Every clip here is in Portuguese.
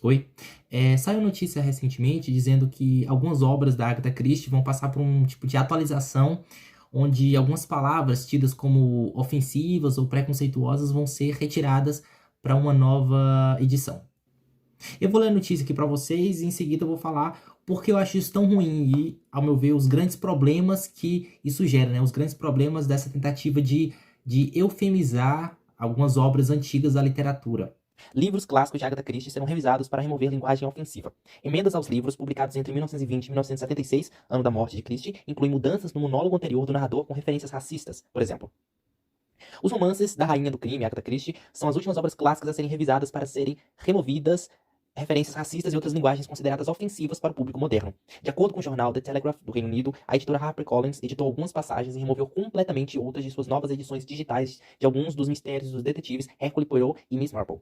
Oi. Saiu notícia recentemente dizendo que algumas obras da Agatha Christie vão passar por um tipo de atualização, onde algumas palavras tidas como ofensivas ou preconceituosas vão ser retiradas para uma nova edição. Eu vou ler a notícia aqui para vocês e em seguida eu vou falar porque eu acho isso tão ruim e, ao meu ver, os grandes problemas que isso gera, né? Os grandes problemas dessa tentativa de eufemizar algumas obras antigas da literatura. Livros clássicos de Agatha Christie serão revisados para remover linguagem ofensiva. Emendas aos livros, publicados entre 1920 e 1976, ano da morte de Christie, incluem mudanças no monólogo anterior do narrador com referências racistas, por exemplo. Os romances da Rainha do Crime, Agatha Christie, são as últimas obras clássicas a serem revisadas para serem removidas referências racistas e outras linguagens consideradas ofensivas para o público moderno. De acordo com o jornal The Telegraph do Reino Unido, a editora HarperCollins editou algumas passagens e removeu completamente outras de suas novas edições digitais de alguns dos mistérios dos detetives Hercule Poirot e Miss Marple.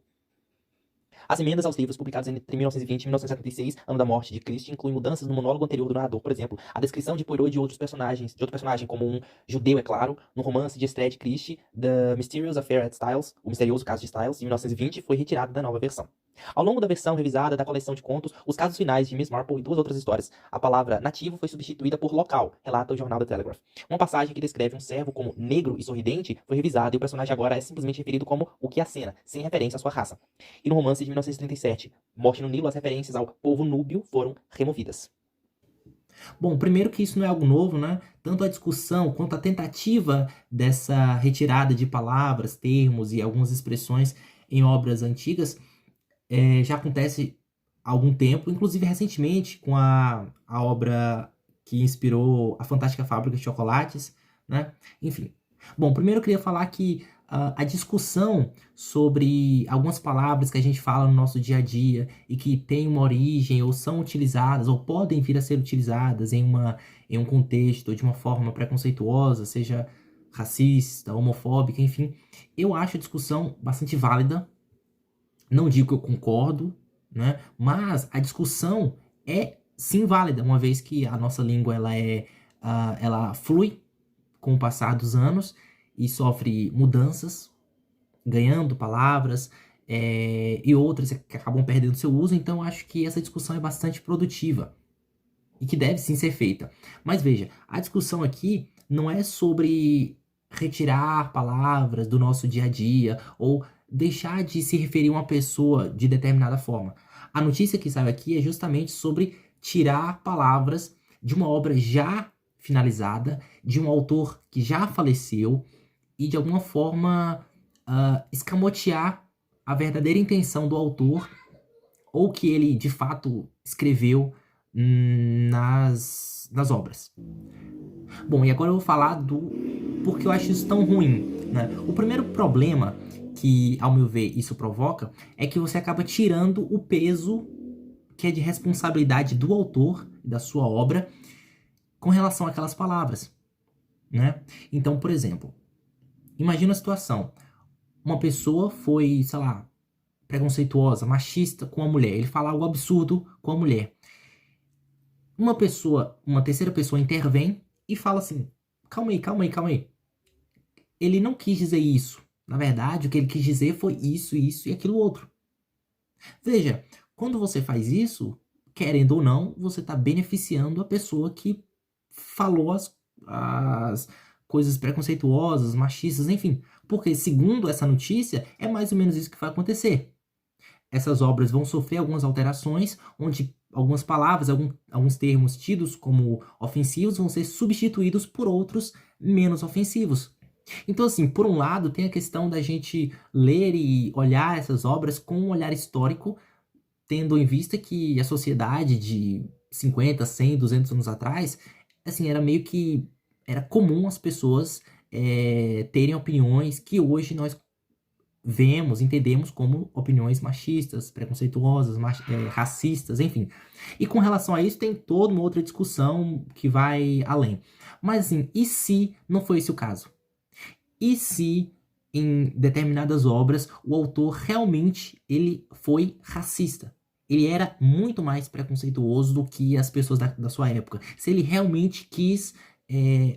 As emendas aos livros publicados entre 1920 e 1976, ano da morte de Christie, incluem mudanças no monólogo anterior do narrador, por exemplo, a descrição de Poirot e de outro personagem como um judeu, é claro, no romance de estreia de Christie, The Mysterious Affair at Styles, o misterioso caso de Styles, de 1920, foi retirado da nova versão. Ao longo da versão revisada da coleção de contos, os casos finais de Miss Marple e duas outras histórias, a palavra nativo foi substituída por local, relata o jornal The Telegraph. Uma passagem que descreve um servo como negro e sorridente foi revisada e o personagem agora é simplesmente referido como o que acena, sem referência à sua raça. E no romance de 1937, Morte no Nilo, as referências ao povo núbio foram removidas. Bom, primeiro que isso não é algo novo, né? Tanto a discussão quanto a tentativa dessa retirada de palavras, termos e algumas expressões em obras antigas já acontece há algum tempo, inclusive recentemente com a obra que inspirou a Fantástica Fábrica de Chocolates, né? Enfim. Bom, primeiro eu queria falar que a discussão sobre algumas palavras que a gente fala no nosso dia a dia e que têm uma origem ou são utilizadas ou podem vir a ser utilizadas em um contexto de uma forma preconceituosa, seja racista, homofóbica, enfim, eu acho a discussão bastante válida. Não digo que eu concordo, né? Mas a discussão é sim válida, uma vez que a nossa língua ela flui com o passar dos anos e sofre mudanças, ganhando palavras e outras que acabam perdendo seu uso. Então, acho que essa discussão é bastante produtiva e que deve sim ser feita. Mas veja, a discussão aqui não é sobre retirar palavras do nosso dia a dia ou deixar de se referir a uma pessoa de determinada forma. A notícia que saiu aqui é justamente sobre tirar palavras de uma obra já finalizada, de um autor que já faleceu e de alguma forma escamotear a verdadeira intenção do autor ou que ele de fato escreveu nas obras. Bom, e agora eu vou falar do porque eu acho isso tão ruim, né? O primeiro problema que, ao meu ver, isso provoca é que você acaba tirando o peso que é de responsabilidade do autor, da sua obra, com relação àquelas palavras, né? Então, por exemplo, imagina a situação. Uma pessoa foi, sei lá, preconceituosa, machista com a mulher. Ele fala algo absurdo com a mulher. Uma terceira pessoa intervém e fala assim: calma aí, calma aí, calma aí. Ele não quis dizer isso. Na verdade, o que ele quis dizer foi isso e aquilo outro. Veja, quando você faz isso, querendo ou não, você está beneficiando a pessoa que falou as coisas preconceituosas, machistas, enfim. Porque, segundo essa notícia, é mais ou menos isso que vai acontecer. Essas obras vão sofrer algumas alterações, onde algumas palavras, alguns termos tidos como ofensivos vão ser substituídos por outros menos ofensivos. Então, assim, por um lado, tem a questão da gente ler e olhar essas obras com um olhar histórico, tendo em vista que a sociedade de 50, 100, 200 anos atrás, assim, era meio que era comum as pessoas terem opiniões que hoje nós vemos, entendemos como opiniões machistas, preconceituosas, racistas, enfim. E com relação a isso, tem toda uma outra discussão que vai além. Mas assim, e se não foi esse o caso? E se em determinadas obras o autor realmente ele foi racista? Ele era muito mais preconceituoso do que as pessoas da sua época. Se ele realmente quis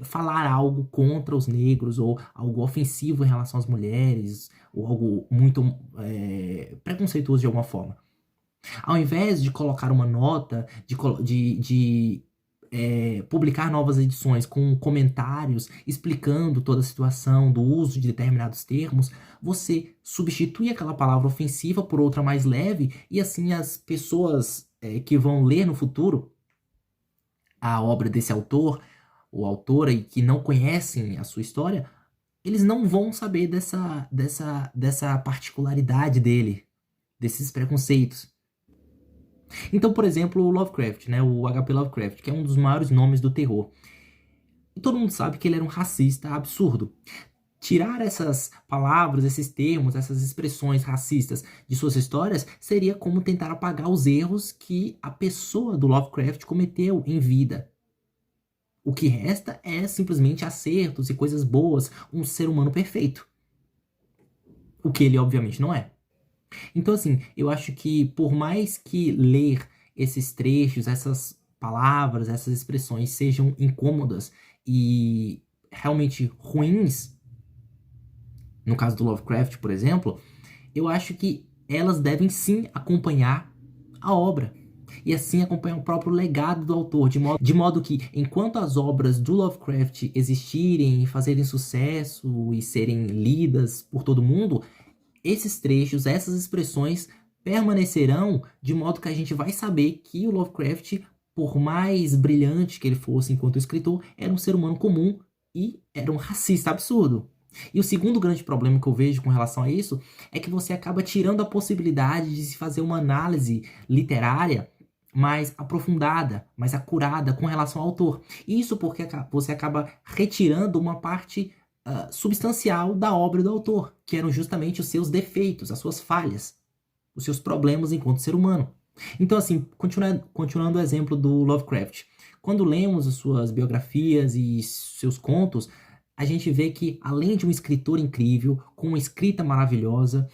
falar algo contra os negros ou algo ofensivo em relação às mulheres ou algo muito preconceituoso de alguma forma. Ao invés de colocar uma nota, publicar novas edições com comentários explicando toda a situação do uso de determinados termos, você substitui aquela palavra ofensiva por outra mais leve, e assim as pessoas que vão ler no futuro a obra desse autor ou autora e que não conhecem a sua história, eles não vão saber dessa particularidade dele, desses preconceitos. Então, por exemplo, o Lovecraft, né, o H.P. Lovecraft, que é um dos maiores nomes do terror. E todo mundo sabe que ele era um racista absurdo. Tirar essas palavras, esses termos, essas expressões racistas de suas histórias seria como tentar apagar os erros que a pessoa do Lovecraft cometeu em vida. O que resta é simplesmente acertos e coisas boas, um ser humano perfeito. O que ele obviamente não é. Então, assim, eu acho que por mais que ler esses trechos, essas palavras, essas expressões sejam incômodas e realmente ruins, no caso do Lovecraft, por exemplo, eu acho que elas devem sim acompanhar a obra. E assim acompanhar o próprio legado do autor, de modo que, enquanto as obras do Lovecraft existirem e fazerem sucesso e serem lidas por todo mundo, esses trechos, essas expressões permanecerão, de modo que a gente vai saber que o Lovecraft, por mais brilhante que ele fosse enquanto escritor, era um ser humano comum e era um racista absurdo. E o segundo grande problema que eu vejo com relação a isso é que você acaba tirando a possibilidade de se fazer uma análise literária mais aprofundada, mais acurada com relação ao autor. Isso porque você acaba retirando uma parte substancial da obra do autor, que eram justamente os seus defeitos, as suas falhas, os seus problemas enquanto ser humano. Então, assim, continuando o exemplo do Lovecraft, quando lemos as suas biografias e seus contos, a gente vê que, além de um escritor incrível, com uma escrita maravilhosa,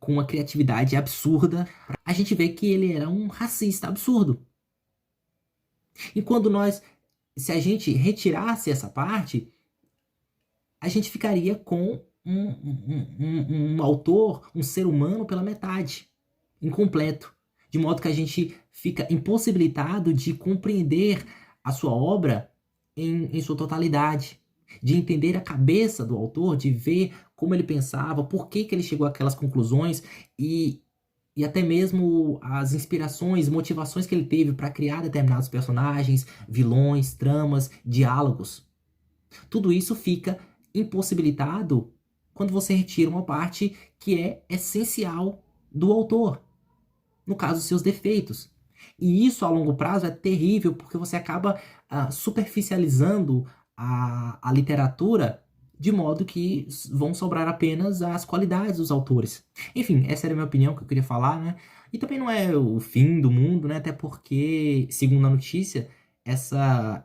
com uma criatividade absurda, a gente vê que ele era um racista absurdo. E se a gente retirasse essa parte, a gente ficaria com um autor, um ser humano pela metade, incompleto. De modo que a gente fica impossibilitado de compreender a sua obra em sua totalidade, de entender a cabeça do autor, de ver como ele pensava, por que ele chegou àquelas conclusões e até mesmo as inspirações, motivações que ele teve para criar determinados personagens, vilões, tramas, diálogos. Tudo isso fica impossibilitado quando você retira uma parte que é essencial do autor, no caso, seus defeitos. E isso a longo prazo é terrível porque você acaba superficializando a literatura de modo que vão sobrar apenas as qualidades dos autores. Enfim, essa era a minha opinião que eu queria falar, né? E também não é o fim do mundo, né? Até porque, segundo a notícia, essa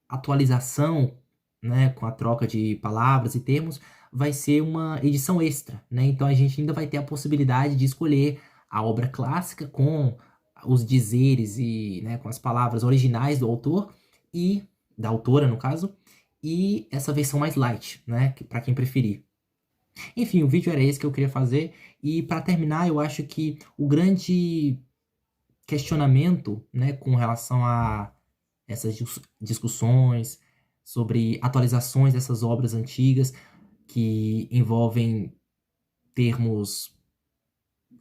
atualização, né, com a troca de palavras e termos, vai ser uma edição extra, né? Então a gente ainda vai ter a possibilidade de escolher a obra clássica com os dizeres e, né, com as palavras originais do autor e da autora, no caso, e essa versão mais light, né, para quem preferir. Enfim, o vídeo era esse que eu queria fazer e para terminar, eu acho que o grande questionamento, né, com relação a essas discussões sobre atualizações dessas obras antigas que envolvem termos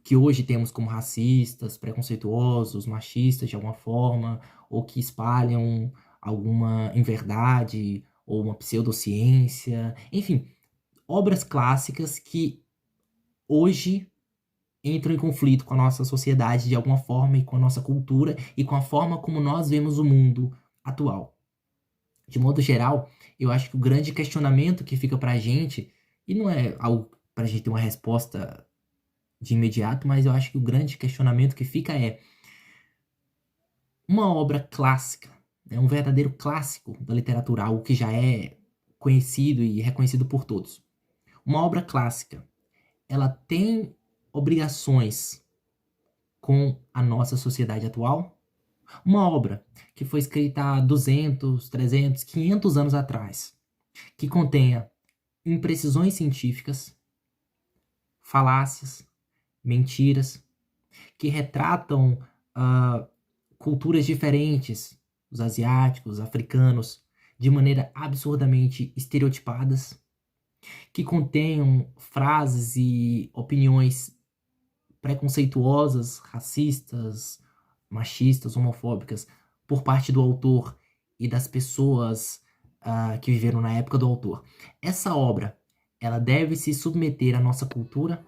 que hoje temos como racistas, preconceituosos, machistas de alguma forma, ou que espalham alguma inverdade ou uma pseudociência, enfim, obras clássicas que hoje entram em conflito com a nossa sociedade de alguma forma e com a nossa cultura e com a forma como nós vemos o mundo atual. De modo geral, eu acho que o grande questionamento que fica pra gente, e não é algo pra gente ter uma resposta de imediato, mas eu acho que o grande questionamento que fica é uma obra clássica, né, um verdadeiro clássico da literatura, algo que já é conhecido e reconhecido por todos. Uma obra clássica, ela tem obrigações com a nossa sociedade atual? Uma obra que foi escrita há 200, 300, 500 anos atrás, que contenha imprecisões científicas, falácias, mentiras, que retratam culturas diferentes, os asiáticos, os africanos, de maneira absurdamente estereotipadas, que contenham frases e opiniões preconceituosas, racistas, machistas, homofóbicas, por parte do autor e das pessoas que viveram na época do autor. Essa obra, ela deve se submeter à nossa cultura,